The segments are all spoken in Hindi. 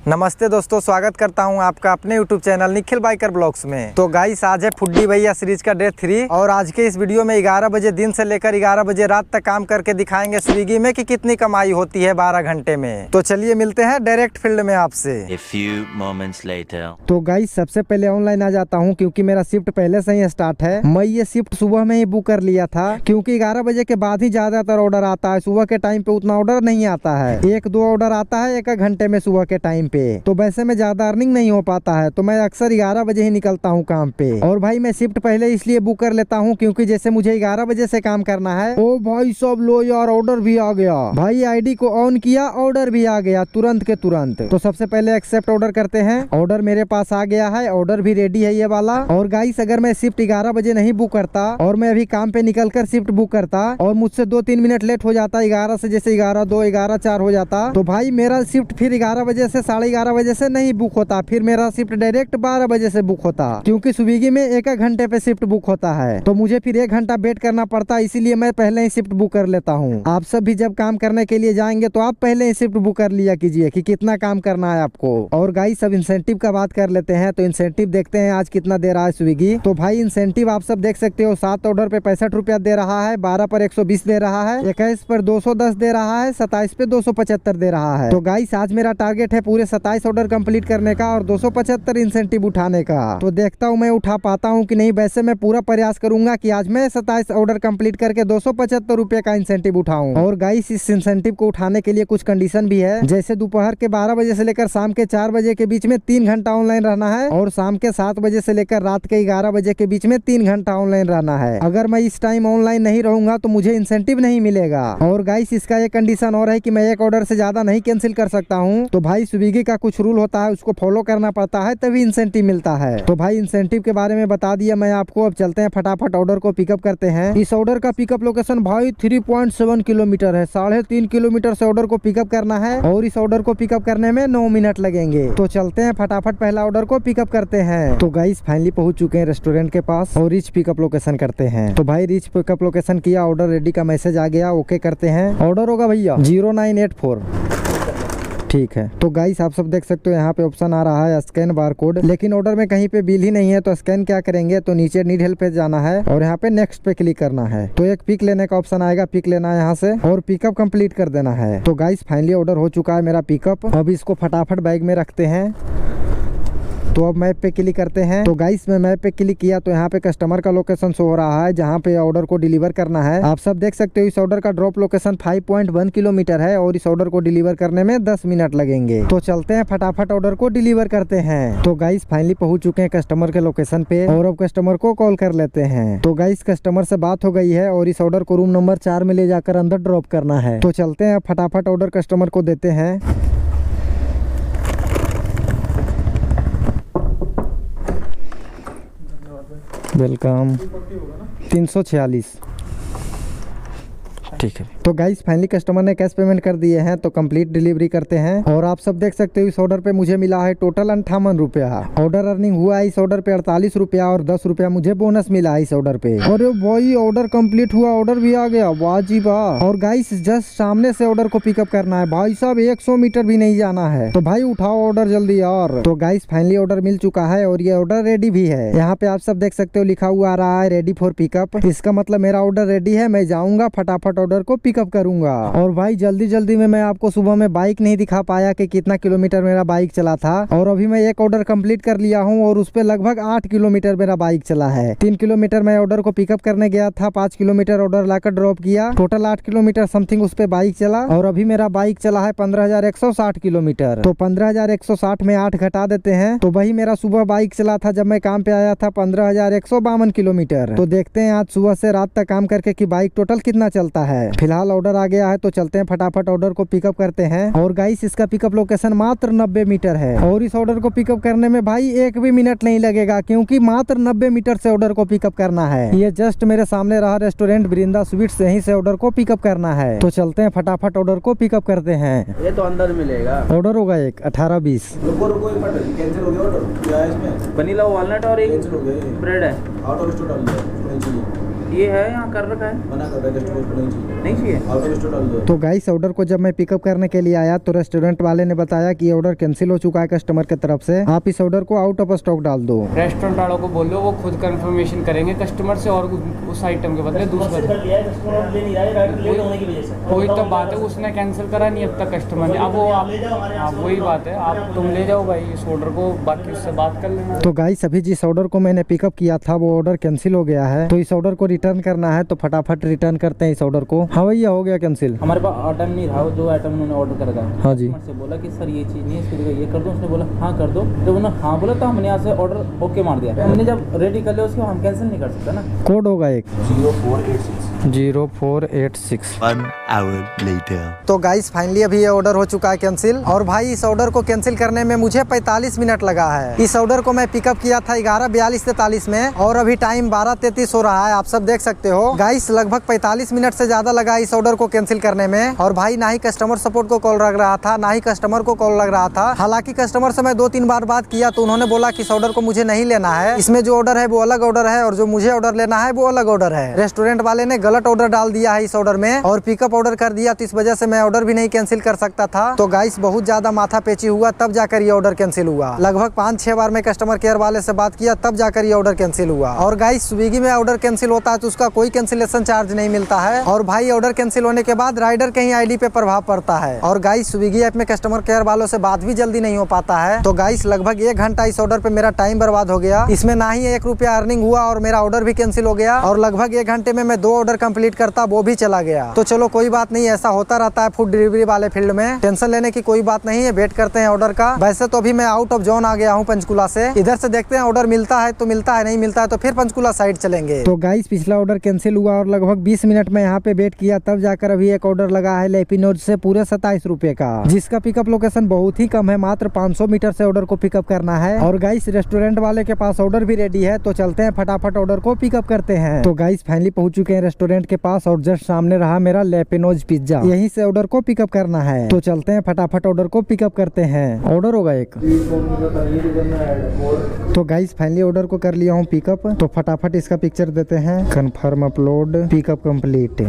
नमस्ते दोस्तों, स्वागत करता हूं आपका अपने YouTube channel Nikhil biker blogs में। तो गाइस, आज है फुड्डी भैया सीरीज का डे 3 और आज के इस वीडियो में 11 बजे दिन से लेकर 11 बजे रात तक काम करके दिखाएंगे स्विगी में कि कितनी कमाई होती है 12 घंटे में। तो चलिए मिलते हैं डायरेक्ट फील्ड में आपसे। तो गाइस, सबसे पहले ऑनलाइन आ जाता हूँ क्योंकि मेरा शिफ्ट पहले से ही स्टार्ट है। मैं ये शिफ्ट सुबह में ही बुक कर लिया था क्योंकि 11 बजे के बाद ही ज्यादातर ऑर्डर आता है। सुबह के टाइम पे उतना ऑर्डर नहीं आता है, 1-2 ऑर्डर आता है 1 घंटे में सुबह के टाइम पे। तो वैसे में ज्यादा अर्निंग नहीं हो पाता है, तो मैं अक्सर 11 बजे ही निकलता हूँ काम पे। और भाई मैं शिफ्ट पहले इसलिए बुक कर लेता हूँ क्योंकि जैसे मुझे 11 बजे से काम करना है। ओ भाई सब लो यार, ऑर्डर भी आ गया। भाई आईडी को ऑन किया, ऑर्डर भी आ गया तुरंत के तुरंत। तो सबसे पहले एक्सेप्ट ऑर्डर करते हैं। ऑर्डर मेरे पास आ गया है, ऑर्डर भी रेडी है ये वाला। और गाइस, अगर मैं शिफ्ट 11 बजे नहीं बुक करता और मैं अभी काम पे निकल कर शिफ्ट बुक करता और मुझसे 2-3 मिनट लेट हो जाता, 11 से जैसे 11:02, 11:04 हो जाता, तो भाई मेरा शिफ्ट फिर 11 बजे से 11:30 बजे से नहीं बुक होता, फिर मेरा शिफ्ट डायरेक्ट 12 बजे से बुक होता क्योंकि स्विगी में 1 घंटे पे शिफ्ट बुक होता है। तो मुझे फिर 1 घंटा वेट करना पड़ता, इसीलिए मैं पहले ही शिफ्ट बुक कर लेता हूँ। आप सब भी जब काम करने के लिए जाएंगे तो आप पहले ही शिफ्ट बुक कर लिया कीजिए कि कितना काम करना है आपको। और गाइस, सब इंसेंटिव का बात कर लेते हैं। तो इंसेंटिव देखते हैं आज कितना दे रहा है स्विगी। तो भाई इंसेंटिव आप सब देख सकते हो, 7 ऑर्डर पे 65 रुपया दे रहा है, 12 पर 120 दे रहा है, 21 पर 210 दे रहा है, 27 पे 275 दे रहा है। तो गाइस, आज मेरा टारगेट है पूरे 27 ऑर्डर कंप्लीट करने का और 275 इंसेंटिव उठाने का। तो देखता हूँ मैं उठा पाता हूँ कि नहीं। वैसे मैं पूरा प्रयास करूंगा कि आज मैं 27 ऑर्डर कंप्लीट करके 275 रुपए का इंसेंटिव उठाऊं। और गाइस, इस इंसेंटिव को उठाने के लिए कुछ कंडीशन भी है, जैसे दोपहर के 12 बजे से लेकर शाम के 4 बजे के बीच में 3 घंटा ऑनलाइन रहना है और शाम के 7 बजे से लेकर रात के 11 बजे के बीच में 3 घंटा ऑनलाइन रहना है। अगर मैं इस टाइम ऑनलाइन नहीं रहूंगा तो मुझे इंसेंटिव नहीं मिलेगा। और गाइस, इसका एक कंडीशन और है कि मैं 1 ऑर्डर से ज्यादा नहीं कैंसिल कर सकता हूँ। तो भाई स्विगी का कुछ रूल होता है, उसको फॉलो करना पड़ता है तभी इंसेंटिव मिलता है। तो भाई इंसेंटिव के बारे में बता दिया मैं आपको। अब चलते हैं फटाफट ऑर्डर को पिकअप करते हैं। इस ऑर्डर का पिकअप लोकेशन भाई 3.7 किलोमीटर है, 3.5 किलोमीटर से ऑर्डर को पिकअप करना है और इस ऑर्डर को पिकअप करने में 9 मिनट लगेंगे। तो चलते हैं फटाफट पहला ऑर्डर को पिकअप करते हैं। तो गाइस, फाइनली पहुंच चुके हैं रेस्टोरेंट के पास और रीच पिकअप लोकेशन करते हैं। तो भाई रीच पिकअप लोकेशन किया, ऑर्डर रेडी का मैसेज आ गया, ओके करते हैं। ऑर्डर होगा भैया 0984। ठीक है। तो गाइस, आप सब देख सकते हो यहाँ पे ऑप्शन आ रहा है स्कैन बार कोड, लेकिन ऑर्डर में कहीं पे बिल ही नहीं है। तो स्कैन क्या करेंगे, तो नीचे नीड हेल्प पे जाना है और यहाँ पे नेक्स्ट पे क्लिक करना है। तो एक पिक लेने का ऑप्शन आएगा, पिक लेना है यहाँ से और पिकअप कंप्लीट कर देना है। तो गाइस, फाइनली ऑर्डर हो चुका है मेरा पिकअप। अब इसको फटाफट बैग में रखते हैं। तो अब मैप पे क्लिक करते हैं। तो गाइस, मैं मैप पे क्लिक किया तो यहाँ पे कस्टमर का लोकेशन शो हो रहा है जहाँ पे ऑर्डर को डिलीवर करना है। आप सब देख सकते हो इस ऑर्डर का ड्रॉप लोकेशन 5.1 किलोमीटर है और इस ऑर्डर को डिलीवर करने में 10 मिनट लगेंगे। तो चलते हैं फटाफट ऑर्डर को डिलीवर करते हैं। तो गाइस, फाइनली पहुंच चुके हैं कस्टमर के लोकेशन पे और अब कस्टमर को कॉल कर लेते हैं। तो गाइस, कस्टमर से बात हो गई है और इस ऑर्डर को रूम नंबर 4 में ले जाकर अंदर ड्रॉप करना है। तो चलते हैं फटाफट ऑर्डर कस्टमर को देते हैं। वेलकम 346। ठीक है। तो गाइस, फाइनली कस्टमर ने कैश पेमेंट कर दिए हैं। तो कंप्लीट डिलीवरी करते हैं और आप सब देख सकते हो इस ऑर्डर पे मुझे मिला है टोटल 58 रुपया। ऑर्डर अर्निंग हुआ है इस ऑर्डर पे 48 रुपया और 10 रुपया मुझे बोनस मिला है इस ऑर्डर पे। और भाई ऑर्डर कंप्लीट हुआ, ऑर्डर भी आ गया, वाह जी वाह। और गाइस, जस्ट सामने से ऑर्डर को पिकअप करना है भाई साहब, 100 मीटर भी नहीं जाना है। तो भाई उठाओ ऑर्डर जल्दी यार। तो गाइस, फाइनली ऑर्डर मिल चुका है और ये ऑर्डर रेडी भी है। यहाँ पे आप सब देख सकते हो लिखा हुआ आ रहा है रेडी फॉर पिकअप। इसका मतलब मेरा ऑर्डर रेडी है, मैं जाऊंगा फटाफट ऑर्डर को पिकअप करूंगा। और भाई जल्दी जल्दी में मैं आपको सुबह में बाइक नहीं दिखा पाया कि कितना किलोमीटर मेरा बाइक चला था। और अभी मैं 1 ऑर्डर कंप्लीट कर लिया हूं और उस पे लगभग 8 किलोमीटर मेरा बाइक चला है। 3 किलोमीटर मैं ऑर्डर को पिकअप करने गया था, 5 किलोमीटर ऑर्डर लाकर ड्रॉप किया, टोटल 8 किलोमीटर समथिंग उस पे बाइक चला। और अभी मेरा बाइक चला है 15,160 किलोमीटर। तो 15,160 में 8 घटा देते हैं तो वही मेरा सुबह बाइक चला था जब मैं काम पे आया था 15,152 किलोमीटर। तो देखते हैं आज सुबह से रात तक काम करके कि बाइक टोटल कितना चलता है। फिलहाल ऑर्डर आ गया है तो चलते हैं फटाफट ऑर्डर को पिकअप करते हैं। और गाइस, इसका पिकअप लोकेशन मात्र 90 मीटर है और इस ऑर्डर को पिकअप करने में भाई 1 भी मिनट नहीं लगेगा क्योंकि मात्र 90 मीटर से ऑर्डर को पिकअप करना है। ये जस्ट मेरे सामने रहा रेस्टोरेंट वृंदा स्वीट्स, यहीं से ऑर्डर को पिकअप करना है। तो चलते हैं फटाफट ऑर्डर को पिकअप करते हैं। ये तो अंदर मिलेगा। ऑर्डर होगा एक 18-20। कैंसिल हो गया ऑर्डर, क्या है इसमें? वनीला वॉलनट और एक ब्रेड है। ये है यहाँ कर रखा है, मना कर रहा है कस्टमर को नहीं चाहिए। नहीं चाहिए। आउट ऑफ स्टॉक डाल दो। तो गाइस ऑर्डर को जब मैं पिकअप करने के लिए आया तो रेस्टोरेंट वाले ने बताया कि ये ऑर्डर कैंसिल हो चुका है कस्टमर की तरफ से, आप इस ऑर्डर को आउट ऑफ स्टॉक डाल दो। रेस्टोरेंट वालों को बोलो वो खुद कंफर्मेशन करेंगे कस्टमर से और उस आइटम के बदले दूसरा कर लिया है, कस्टमर ले नहीं रहा है, राइट लेट होने की वजह से। कोई तो बात है, उसने कैंसिल करा नहीं अब तक कस्टमर ने, अब वो आप वही बात है, आप तुम ले जाओ भाई इस ऑर्डर को, बाकी उससे बात कर लेना। तो गाइस अभी जिस ऑर्डर को मैंने पिकअप किया था वो ऑर्डर कैंसिल हो गया है, तो इस ऑर्डर को रिटर्न करना है, तो फटाफट रिटर्न करते हैं इस ऑर्डर को। हाँ भैया हो गया कैंसिल। हमारे पास आइटम नहीं था, वो जो आइटम उन्होंने ऑर्डर करा था। हाँ जी। कस्टमर से बोला कि सर ये चीज़ नहीं है, इसकी जगह ये कर दो। उसने बोला हाँ कर दो। जब उन्होंने हाँ बोला तो हमने यहाँ से ऑर्डर ओके मार दिया। हमने जब रेडी कर लिया उसको हम कैंसिल नहीं कर सकते ना। कोड होगा एक 0486। 0486। 1 hour later. तो गाइस फाइनली अभी ये ऑर्डर हो चुका है कैंसिल, और भाई इस ऑर्डर को कैंसिल करने में मुझे 45 मिनट लगा है। इस ऑर्डर को मैं पिकअप किया था 11:42-43 में और अभी टाइम 12:33 हो रहा है, आप सब देख सकते हो। गाइस लगभग 45 मिनट से ज्यादा लगा इस ऑर्डर को कैंसिल करने में, और भाई ना ही कस्टमर सपोर्ट को कॉल लग रहा था, ना ही कस्टमर को कॉल लग रहा था। हालांकि कस्टमर से मैं 2-3 बार बात किया तो उन्होंने बोला कि इस ऑर्डर को मुझे नहीं लेना है, इसमें जो ऑर्डर है वो अलग ऑर्डर है और जो मुझे ऑर्डर लेना है वो अलग ऑर्डर है। रेस्टोरेंट वाले ने गलत ऑर्डर डाल दिया है इस ऑर्डर में और पिकअप ऑर्डर कर दिया, तो इस वजह से मैं ऑर्डर भी नहीं कैंसिल कर सकता था। तो गाइस बहुत ज्यादा माथा पेची हुआ तब जाकर ये ऑर्डर कैंसिल हुआ। लगभग 5-6 बार मैं कस्टमर केयर वाले से बात किया तब जाकर ये ऑर्डर कैंसिल हुआ। और गाइस स्विगी में ऑर्डर कैंसिल होता है तो उसका कोई कैंसिलेशन चार्ज नहीं मिलता है, और भाई ऑर्डर कैंसिल होने के बाद राइडर के ही आईडी पे प्रभाव पड़ता है। और गाइस स्विगी ऐप में कस्टमर केयर वालों से बात भी जल्दी नहीं हो पाता है। तो गाइस लगभग 1 घंटा इस ऑर्डर पे मेरा टाइम बर्बाद हो गया, इसमें ना ही 1 रुपया अर्निंग हुआ और मेरा ऑर्डर भी कैंसिल हो गया, और लगभग 1 घंटे में मैं 2 ऑर्डर कंप्लीट करता वो भी चला गया। तो चलो कोई बात नहीं, ऐसा होता रहता है फूड डिलीवरी वाले फील्ड में, टेंशन लेने की कोई बात नहीं है, वेट करते हैं ऑर्डर का। वैसे तो अभी मैं आउट ऑफ जोन आ गया हूँ पंचकुला से, इधर से देखते हैं ऑर्डर मिलता है तो मिलता है, नहीं मिलता है तो फिर पंचकुला साइड चलेंगे। तो गाइस पिछला ऑर्डर कैंसिल हुआ और लगभग 20 मिनट में यहाँ पे वेट किया, तब जाकर अभी एक ऑर्डर लगा है लेपिनोज से पूरे 27 रुपए का, जिसका पिकअप लोकेशन बहुत ही कम है, मात्र 500 मीटर से ऑर्डर को पिकअप करना है। और गाइस रेस्टोरेंट वाले के पास ऑर्डर भी रेडी है, तो चलते हैं फटाफट ऑर्डर को पिकअप करते हैं। तो गाइस फाइनली पहुंच चुके हैं रेस्टोरेंट के पास और जस्ट सामने रहा मेरा लेपिनोज पिज्जा, यहीं से ऑर्डर को पिकअप करना है। तो चलते हैं फटाफट ऑर्डर को पिकअप करते हैं। ऑर्डर होगा एक। तो गाइस फाइनली ऑर्डर को कर लिया हूँ पिकअप, तो फटाफट इसका पिक्चर देते हैं। Confirm upload, pickup complete.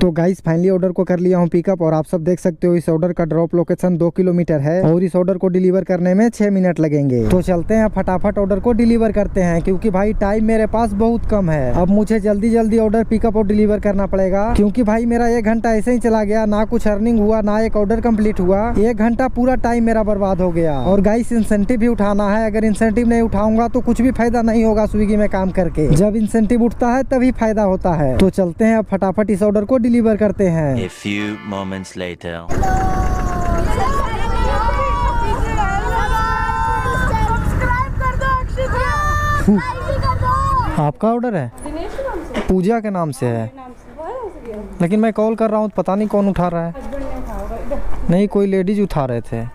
तो गाइस फाइनली ऑर्डर को कर लिया हूँ पिकअप, और आप सब देख सकते हो इस ऑर्डर का ड्रॉप लोकेशन 2 किलोमीटर है और इस ऑर्डर को डिलीवर करने में 6 मिनट लगेंगे। तो चलते हैं फटाफट ऑर्डर को डिलीवर करते हैं, क्योंकि भाई टाइम मेरे पास बहुत कम है। अब मुझे जल्दी जल्दी ऑर्डर पिकअप और डिलीवर करना पड़ेगा, क्योंकि भाई मेरा 1 घंटा ऐसे ही चला गया, ना कुछ अर्निंग हुआ ना एक ऑर्डर कंप्लीट हुआ। 1 घंटा पूरा टाइम मेरा बर्बाद हो गया। और गाइस इंसेंटिव भी उठाना है, अगर इंसेंटिव नहीं उठाऊंगा तो कुछ भी फायदा नहीं होगा स्विगी में काम करके। जब इंसेंटिव उठता है तभी फायदा होता है। तो चलते हैं अब फटाफट इस ऑर्डर को डिलीवर करते हैं। A few moments later. आपका ऑर्डर है? पूजा के नाम से है, लेकिन मैं कॉल कर रहा हूँ पता नहीं कौन उठा रहा है। नहीं कोई लेडीज उठा रहे थे।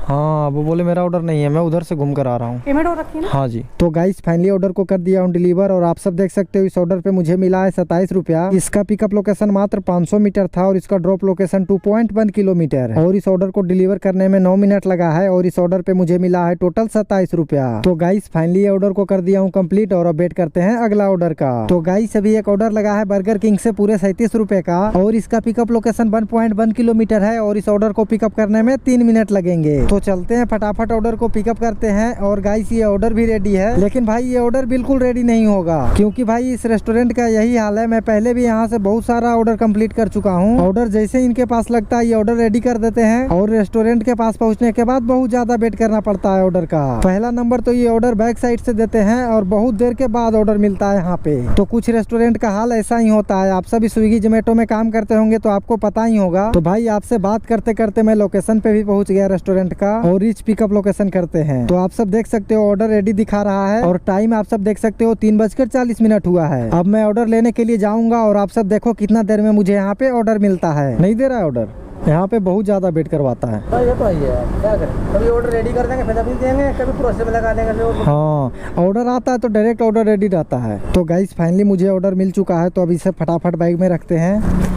हाँ वो बोले मेरा ऑर्डर नहीं है, मैं उधर से घूम कर आ रहा हूँ। पेमेंट हो रखी है ना? हाँ जी। तो गाइस फाइनली ऑर्डर को कर दिया हूँ डिलीवर, और आप सब देख सकते हो इस ऑर्डर पे मुझे मिला है 27 रुपया। इसका पिकअप लोकेशन मात्र 500 मीटर था और इसका ड्रॉप लोकेशन 2.1 किलोमीटर, और इस ऑर्डर को डिलीवर करने में 9 मिनट लगा है, और इस ऑर्डर पे मुझे मिला है टोटल 27 रुपया। तो गाइस फाइनली ये ऑर्डर को कर दिया हूँ कंप्लीट, और अब वेट करते हैं अगला ऑर्डर का। तो गाइस अभी एक ऑर्डर लगा है बर्गर किंग से पूरे 37 रुपए का, और इसका पिकअप लोकेशन 1.1 किलोमीटर है, और इस ऑर्डर को पिकअप करने में 3 मिनट लगेंगे। तो चलते हैं फटाफट ऑर्डर को पिकअप करते हैं। और गाइस ये ऑर्डर भी रेडी है, लेकिन भाई ये ऑर्डर बिल्कुल रेडी नहीं होगा, क्योंकि भाई इस रेस्टोरेंट का यही हाल है। मैं पहले भी यहाँ से बहुत सारा ऑर्डर कंप्लीट कर चुका हूँ। ऑर्डर जैसे इनके पास लगता है ये ऑर्डर रेडी कर देते हैं, और रेस्टोरेंट के पास पहुँचने के बाद बहुत ज्यादा वेट करना पड़ता है ऑर्डर का। पहला नंबर तो ये ऑर्डर बैक साइड से देते हैं और बहुत देर के बाद ऑर्डर मिलता है यहाँ पे। तो कुछ रेस्टोरेंट का हाल ऐसा ही होता है। आप सभी स्विगी जोमेटो में काम करते होंगे तो आपको पता ही होगा। तो भाई आपसे बात करते करते मैं लोकेशन पे भी पहुँच गया रेस्टोरेंट का, और रीच पिकअप लोकेशन करते हैं। तो आप सब देख सकते हो ऑर्डर रेडी दिखा रहा है, और टाइम आप सब देख सकते हो 3:40 हुआ है। अब मैं ऑर्डर लेने के लिए जाऊंगा, और आप सब देखो कितना देर में मुझे यहाँ पे ऑर्डर मिलता है। नहीं दे रहा है ऑर्डर, यहाँ पे बहुत ज्यादा वेट करवाता है। ये तो है यार, क्या करें, कभी ऑर्डर रेडी कर देंगे फिर अभी देंगे, कभी प्रोसेस में लगा देंगे फिर। हाँ ऑर्डर आता है तो डायरेक्ट ऑर्डर रेडी रहता है। तो गाइस फाइनली मुझे ऑर्डर मिल चुका है, तो अब इसे फटाफट बैग में रखते हैं।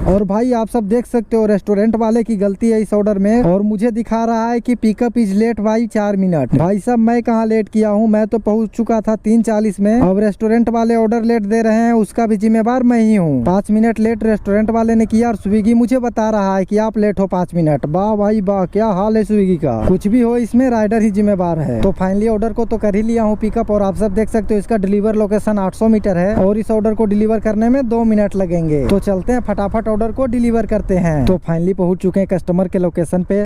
और भाई आप सब देख सकते हो रेस्टोरेंट वाले की गलती है इस ऑर्डर में, और मुझे दिखा रहा है कि पिकअप इज लेट भाई 4 मिनट। भाई साहब मैं कहाँ लेट किया हूँ, मैं तो पहुँच चुका था 3:40 में। अब रेस्टोरेंट वाले ऑर्डर लेट दे रहे हैं, उसका भी जिम्मेवार मैं ही हूँ। 5 मिनट लेट रेस्टोरेंट वाले ने किया और स्विगी मुझे बता रहा है कि आप लेट हो 5 मिनट। वाह भाई वाह, क्या हाल है स्विगी का। कुछ भी हो इसमें राइडर ही जिम्मेवार है। तो फाइनली ऑर्डर को तो कर ही लिया हूँ पिकअप, और आप सब देख सकते हो इसका डिलीवर लोकेशन 800 मीटर है और इस ऑर्डर को डिलीवर करने में 2 मिनट लगेंगे। तो चलते हैं फटाफट ऑर्डर को डिलीवर करते हैं। तो फाइनली पहुंच चुके हैं कस्टमर के लोकेशन पे।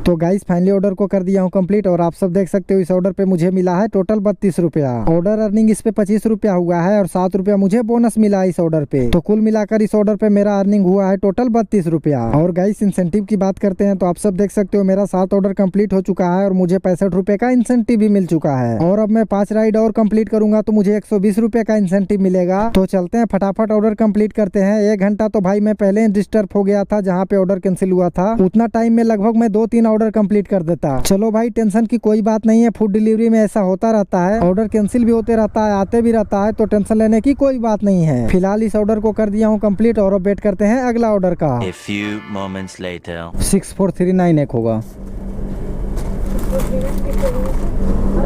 तो गाइस फाइनली ऑर्डर को कर दिया हूँ कंप्लीट, और आप सब देख सकते हो इस ऑर्डर पे मुझे मिला है टोटल 32 रुपया। ऑर्डर अर्निंग इस पे 25 रुपया हुआ है और 7 रुपया मुझे बोनस मिला है इस ऑर्डर पे। तो कुल मिलाकर इस ऑर्डर पे मेरा अर्निंग हुआ है टोटल 32 रुपया। और गाइस इंसेंटिव की बात करते हैं तो आप सब देख सकते हो मेरा 7 ऑर्डर कंप्लीट हो चुका है और मुझे 65 रुपए का इंसेंटिव भी मिल चुका है। और अब मैं 5 राइड और कंप्लीट करूंगा तो मुझे 120 रुपए का इंसेंटिव मिलेगा। तो चलते हैं फटाफट ऑर्डर कंप्लीट करते हैं। 1 घंटा तो भाई मैं पहले डिस्टर्ब हो गया था जहाँ पे ऑर्डर कैंसिल हुआ था, उतना टाइम में लगभग मैं 2-3 ऑर्डर कंप्लीट कर देता। चलो भाई टेंशन की कोई बात नहीं है, फूड डिलीवरी में ऐसा होता रहता है, ऑर्डर कैंसिल भी होते रहता है, आते भी रहता है, तो टेंशन लेने की कोई बात नहीं है। फिलहाल इस ऑर्डर को कर दिया हूँ कंप्लीट और अब वेट करते हैं अगला ऑर्डर का। A few moments later. 6439 होगा।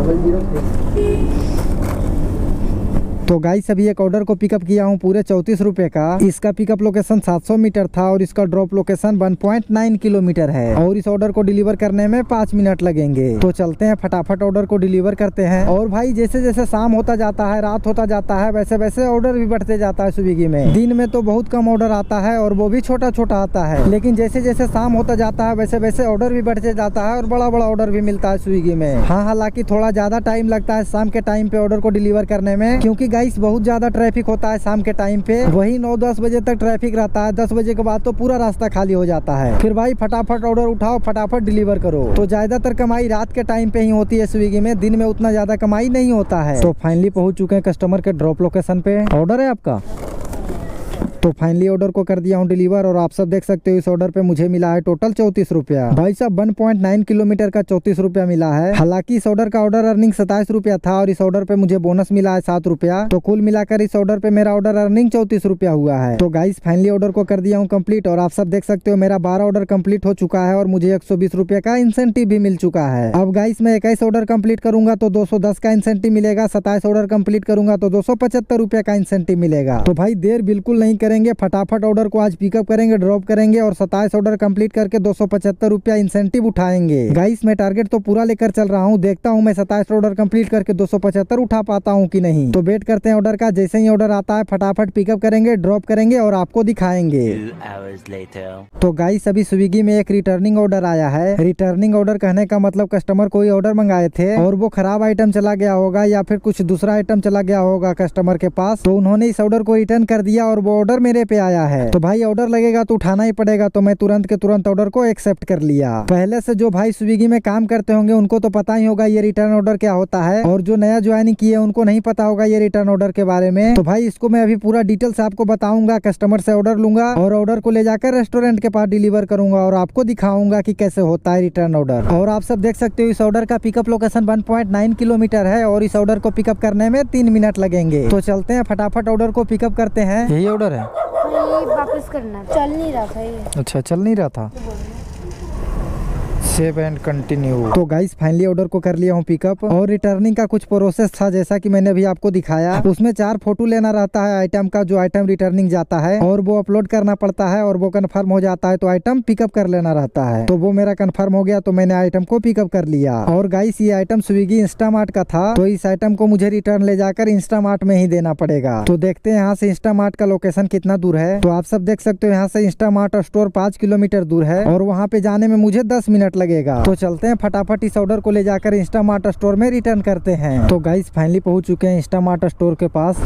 003। तो गाइस अभी एक ऑर्डर को पिकअप किया हूँ पूरे 34 रुपए का। इसका पिकअप लोकेशन 700 मीटर था और इसका ड्रॉप लोकेशन 1.9 किलोमीटर है और इस ऑर्डर को डिलीवर करने में 5 मिनट लगेंगे। तो चलते हैं फटाफट ऑर्डर को डिलीवर करते हैं। और भाई जैसे जैसे शाम होता जाता है, रात होता जाता है, वैसे वैसे ऑर्डर भी बढ़ते जाता है स्विगी में। दिन में तो बहुत कम ऑर्डर आता है और वो भी छोटा छोटा आता है, लेकिन जैसे जैसे शाम होता जाता है वैसे वैसे ऑर्डर भी बढ़ते जाता है और बड़ा बड़ा ऑर्डर भी मिलता है स्विगी में। हाँ, हालांकि थोड़ा ज्यादा टाइम लगता है शाम के टाइम पे ऑर्डर को डिलीवर करने में, क्योंकि गाइस बहुत ज्यादा ट्रैफिक होता है शाम के टाइम पे। वही 9-10 बजे तक ट्रैफिक रहता है, 10 बजे के बाद तो पूरा रास्ता खाली हो जाता है। फिर भाई फटाफट ऑर्डर उठाओ, फटाफट डिलीवर करो। तो ज्यादातर कमाई रात के टाइम पे ही होती है स्विगी में, दिन में उतना ज्यादा कमाई नहीं होता है। तो फाइनली पहुंच चुके हैं कस्टमर के ड्रॉप लोकेशन पे। ऑर्डर है आपका। तो फाइनली ऑर्डर को कर दिया हूँ डिलीवर और आप सब देख सकते हो इस ऑर्डर पे मुझे मिला है टोटल 34 रुपया। भाई साहब 1.9 किलोमीटर का 34 रुपया मिला है। हालांकि इस ऑर्डर का ऑर्डर अर्निंग 27 रुपया था और इस ऑर्डर पे मुझे बोनस मिला है 7 रुपया। तो कुल मिलाकर इस ऑर्डर पे मेरा ऑर्डर अर्निंग 34 रुपया हुआ है। तो गाइस फाइनली ऑर्डर को कर दिया हूँ कंप्लीट और आप सब देख सकते हो मेरा 12 ऑर्डर कंप्लीट हो चुका है और मुझे 120 रुपया का इंसेंटिव भी मिल चुका है। अब गाइस मैं 21 ऑर्डर कंप्लीट करूंगा तो 210 का इंसेंटिव मिलेगा, 27 ऑर्डर कंप्लीट करूंगा तो 275 रुपया का इंसेंटिव मिलेगा। तो भाई देर बिल्कुल नहीं करेंगे, फटाफट ऑर्डर को आज पिकअप करेंगे, ड्रॉप करेंगे और 27 ऑर्डर कंप्लीट करके 275 रुपया इंसेंटिव उठाएंगे। गाइस मैं टारगेट तो पूरा लेकर चल रहा हूँ, देखता हूँ मैं 27 ऑर्डर कंप्लीट करके 275 उठा पाता हूँ कि नहीं। तो वेट करते हैं ऑर्डर का, जैसे ही ऑर्डर आता है फटाफट पिकअप करेंगे, ड्रॉप करेंगे और आपको दिखाएंगे। 2 hours later. तो गाइस अभी स्विगी में एक रिटर्निंग ऑर्डर आया है। रिटर्निंग ऑर्डर कहने का मतलब कस्टमर कोई ऑर्डर मंगाए थे और वो खराब आइटम चला गया होगा या फिर कुछ दूसरा आइटम चला गया होगा कस्टमर के पास, तो उन्होंने इस ऑर्डर को रिटर्न कर दिया और वो ऑर्डर मेरे पे आया है। तो भाई ऑर्डर लगेगा तो उठाना ही पड़ेगा, तो मैं तुरंत के तुरंत ऑर्डर को एक्सेप्ट कर लिया। पहले से जो भाई स्विगी में काम करते होंगे उनको तो पता ही होगा ये रिटर्न ऑर्डर क्या होता है, और जो नया ज्वाइनिंग किए उनको नहीं पता होगा ये रिटर्न ऑर्डर के बारे में। तो भाई इसको मैं अभी पूरा डिटेल से आपको बताऊंगा, कस्टमर से ऑर्डर लूंगा और ऑर्डर को ले जाकर रेस्टोरेंट के पास डिलीवर करूंगा और आपको दिखाऊंगा कि कैसे होता है रिटर्न ऑर्डर। और आप सब देख सकते हो इस ऑर्डर का पिकअप लोकेशन 1.9 किलोमीटर है और इस ऑर्डर को पिकअप करने में 3 मिनट लगेंगे। तो चलते हैं फटाफट ऑर्डर को पिकअप करते हैं। यही ऑर्डर है, वापस करना चल नहीं रहा था ये। अच्छा चल नहीं रहा था। Save and continue. तो गाइस फाइनली ऑर्डर को कर लिया हूँ पिकअप और रिटर्निंग का कुछ प्रोसेस था जैसा कि मैंने अभी आपको दिखाया। उसमें 4 फोटो लेना रहता है आइटम का, जो आइटम रिटर्निंग जाता है और वो अपलोड करना पड़ता है और वो कंफर्म हो जाता है तो आइटम पिकअप कर लेना रहता है। तो वो मेरा कंफर्म हो गया तो मैंने आइटम को पिकअप कर लिया। और गाइस ये आइटम स्विगी इंस्टामार्ट का था, तो इस आइटम को मुझे रिटर्न ले जाकर इंस्टामार्ट में ही देना पड़ेगा। तो देखते हैं यहाँ से इंस्टामार्ट का लोकेशन कितना दूर है। तो आप सब देख सकते हो यहाँ से इंस्टामार्ट स्टोर 5 किलोमीटर दूर है और वहाँ पे जाने में मुझे 10 मिनट लगेगा। तो चलते हैं फटाफट इस ऑर्डर को ले जाकर इंस्टामार्ट स्टोर में रिटर्न करते हैं। तो गाइस फाइनली पहुंच चुके हैं इंस्टामार्ट स्टोर के पास।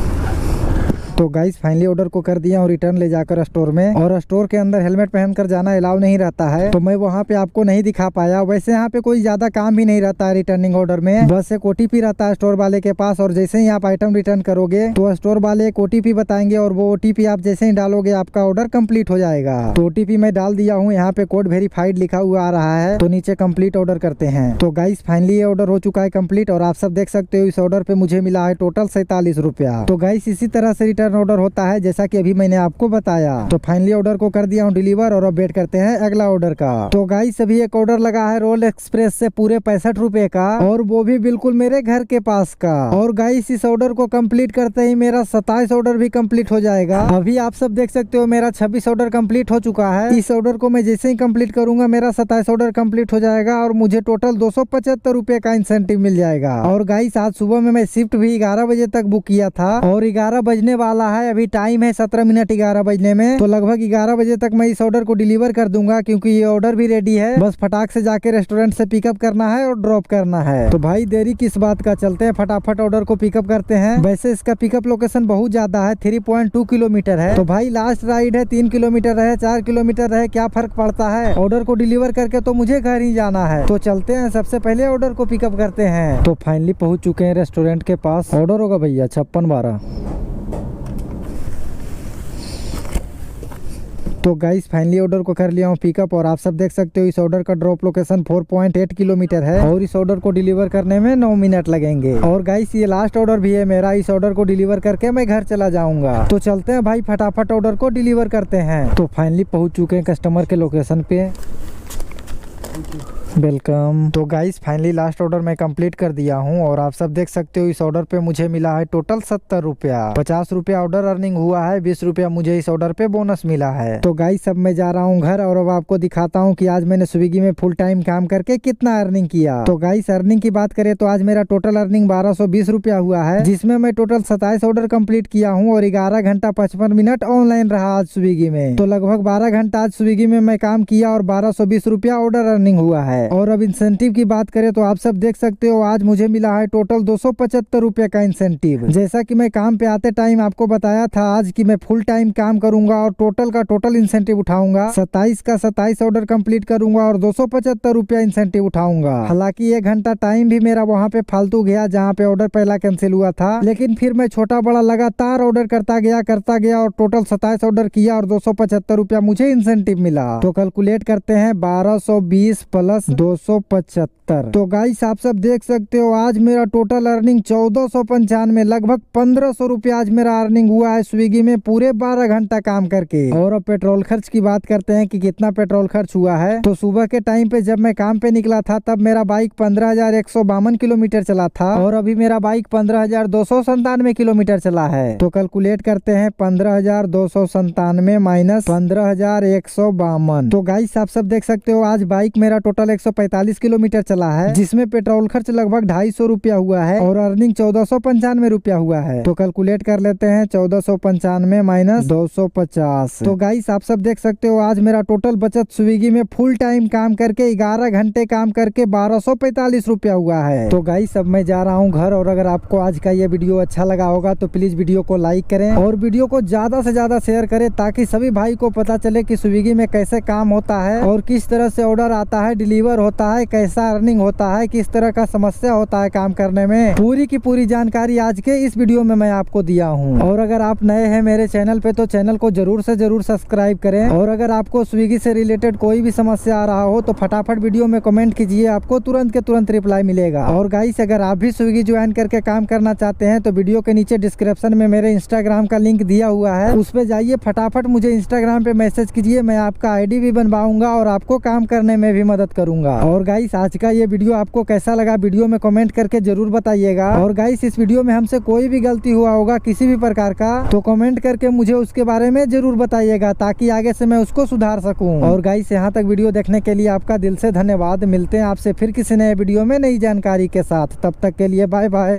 तो गाइस फाइनली ऑर्डर को कर दिया और रिटर्न ले जाकर स्टोर में, और स्टोर के अंदर हेलमेट पहनकर जाना अलाउ नहीं रहता है, तो मैं वहाँ पे आपको नहीं दिखा पाया। वैसे यहाँ पे कोई ज्यादा काम भी नहीं रहता है रिटर्निंग ऑर्डर में, बस एक OTP रहता है स्टोर वाले के पास, और जैसे ही आप आइटम रिटर्न करोगे तो स्टोर वाले एक OTP बताएंगे और वो OTP आप जैसे ही डालोगे आपका ऑर्डर कंप्लीट हो जाएगा। तो OTP मैं डाल दिया हूँ, यहाँ पे कोड वेरीफाइड लिखा हुआ आ रहा है, तो नीचे कंप्लीट ऑर्डर करते हैं। तो गाइस फाइनली ये ऑर्डर हो चुका है कंप्लीट और आप सब देख सकते हो इस ऑर्डर पे मुझे मिला है टोटल 47 रुपया। तो गाइस इसी तरह से रिटर्न रिटर्न ऑर्डर होता है, जैसा कि अभी मैंने आपको बताया। तो फाइनली ऑर्डर को कर दिया हूँ डिलीवर और अब वेट करते हैं अगला ऑर्डर का। तो गाइस अभी एक ऑर्डर लगा है रोल एक्सप्रेस से पूरे 65 रुपए का, और वो भी बिल्कुल मेरे घर के पास का। और गाइस इस ऑर्डर को कंप्लीट करते ही मेरा 27 ऑर्डर भी कंप्लीट हो जाएगा। अभी आप सब देख सकते हो मेरा 26 ऑर्डर कंप्लीट हो चुका है। इस ऑर्डर को मैं जैसे ही कंप्लीट करूंगा मेरा 27 ऑर्डर कंप्लीट हो जाएगा और मुझे टोटल 275 रुपए का इंसेंटिव मिल जाएगा। और गाइस आज सुबह में मैं शिफ्ट भी 11 बजे तक बुक किया था और 11 बजने वाला है, अभी टाइम है 17 मिनट 11 बजने में। तो लगभग 11 बजे तक मैं इस ऑर्डर को डिलीवर कर दूंगा, क्योंकि ये ऑर्डर भी रेडी है। बस फटाक से जाके रेस्टोरेंट से पिकअप करना है और ड्रॉप करना है। तो भाई देरी किस बात का, चलते हैं फटाफट ऑर्डर को पिकअप करते हैं। वैसे इसका पिकअप लोकेशन बहुत ज्यादा है, 3.2 किलोमीटर है। तो भाई लास्ट राइड है, 3 किलोमीटर रहे 4 किलोमीटर रहे क्या फर्क पड़ता है, ऑर्डर को डिलीवर करके तो मुझे घर ही जाना है। तो चलते हैं, सबसे पहले ऑर्डर को पिकअप करते हैं। तो फाइनली पहुंच चुके हैं रेस्टोरेंट के पास। ऑर्डर होगा भैया 5612। तो गाइस फाइनली ऑर्डर को कर लिया हूँ पिकअप, और आप सब देख सकते हो इस ऑर्डर का ड्रॉप लोकेशन 4.8 किलोमीटर है और इस ऑर्डर को डिलीवर करने में 9 मिनट लगेंगे। और गाइस ये लास्ट ऑर्डर भी है मेरा, इस ऑर्डर को डिलीवर करके मैं घर चला जाऊंगा। तो चलते हैं भाई फटाफट ऑर्डर को डिलीवर करते हैं। तो फाइनली पहुंच चुके हैं कस्टमर के लोकेशन पे। वेलकम। तो गाइस फाइनली लास्ट ऑर्डर मैं कंप्लीट कर दिया हूं और आप सब देख सकते हो इस ऑर्डर पे मुझे मिला है टोटल 70 रुपया। 50 रुपया ऑर्डर अर्निंग हुआ है, 20 रुपया मुझे इस ऑर्डर पे बोनस मिला है। तो गाइस अब मैं जा रहा हूं घर और अब आपको दिखाता हूं कि आज मैंने स्विगी में फुल टाइम काम करके कितना अर्निंग किया। तो गाइस अर्निंग की बात करें तो आज मेरा टोटल अर्निंग 1220 रुपया हुआ है, जिसमें मैं टोटल 27 ऑर्डर कंप्लीट किया हूँ और 11 घंटा 55 मिनट ऑनलाइन रहा आज स्विगी में। तो लगभग 12 घंटा आज स्विगी में मैं काम किया और 1220 रुपया ऑर्डर अर्निंग हुआ है। और अब इंसेंटिव की बात करें तो आप सब देख सकते हो आज मुझे मिला है टोटल 275 रुपए का इंसेंटिव। जैसा कि मैं काम पे आते टाइम आपको बताया था आज कि मैं फुल टाइम काम करूंगा और टोटल का टोटल इंसेंटिव उठाऊंगा। 27 का 27 ऑर्डर कंप्लीट करूंगा और 275 रुपया इंसेंटिव उठाऊंगा। हालांकि 1 घंटा टाइम भी मेरा वहाँ पे फालतू गया जहाँ पे ऑर्डर पहला कैंसिल हुआ था, लेकिन फिर मैं छोटा बड़ा लगातार ऑर्डर करता गया और टोटल 27 ऑर्डर किया और 275 रुपया मुझे इंसेंटिव मिला। तो कैलकुलेट करते हैं 1220 प्लस 275। तो गाइस आप सब देख सकते हो आज मेरा टोटल अर्निंग 1495, लगभग 1500 रुपया आज मेरा अर्निंग हुआ है स्विगी में पूरे 12 घंटा काम करके। और अब पेट्रोल खर्च की बात करते हैं कि कितना पेट्रोल खर्च हुआ है। तो सुबह के टाइम पे जब मैं काम पे निकला था तब मेरा बाइक 15,152 किलोमीटर चला था और अभी मेरा बाइक 15,297 किलोमीटर चला है। तो कैलकुलेट करते हैं 15,297 माइनस 15,152। तो गाइस आप सब देख सकते हो आज बाइक मेरा टोटल 145 किलोमीटर चला है, जिसमें पेट्रोल खर्च लगभग 250 रुपया हुआ है और अर्निंग 1495 रुपया हुआ है। तो कैलकुलेट कर लेते हैं 1495 माइनस 250। तो गाइस आप सब देख सकते हो आज मेरा टोटल बचत स्विगी में फुल टाइम काम करके 11 घंटे काम करके 1245 रुपया हुआ है। तो गाइस अब मैं जा रहा हूँ घर, और अगर आपको आज का ये वीडियो अच्छा लगा होगा तो प्लीज वीडियो को लाइक करें और वीडियो को ज्यादा से ज्यादा शेयर करें, ताकि सभी भाई को पता चले कि स्विगी में कैसे काम होता है और किस तरह से ऑर्डर आता है, डिलीवर होता है, कैसा अर्निंग होता है, किस तरह का समस्या होता है काम करने में। पूरी की पूरी जानकारी आज के इस वीडियो में मैं आपको दिया हूँ। और अगर आप नए हैं मेरे चैनल पे तो चैनल को जरूर से जरूर सब्सक्राइब करें। और अगर आपको स्विगी से रिलेटेड कोई भी समस्या आ रहा हो तो फटाफट वीडियो में कमेंट कीजिए, आपको तुरंत के तुरंत रिप्लाई मिलेगा। और गाइस अगर आप भी स्विगी ज्वाइन करके काम करना चाहते हैं तो वीडियो के नीचे डिस्क्रिप्शन में मेरे इंस्टाग्राम का लिंक दिया हुआ है, उस पे जाइए, फटाफट मुझे इंस्टाग्राम पे मैसेज कीजिए, मैं आपका आईडी भी बनवाऊंगा और आपको काम करने में भी मदद करूंगा। और गाइस आज का ये वीडियो आपको कैसा लगा वीडियो में कमेंट करके जरूर बताइएगा। और गाइस इस वीडियो में हमसे कोई भी गलती हुआ होगा किसी भी प्रकार का तो कमेंट करके मुझे उसके बारे में जरूर बताइएगा, ताकि आगे से मैं उसको सुधार सकूं। और गाइस यहाँ तक वीडियो देखने के लिए आपका दिल से धन्यवाद। मिलते हैं आपसे फिर किसी नए वीडियो में नई जानकारी के साथ, तब तक के लिए बाय बाय।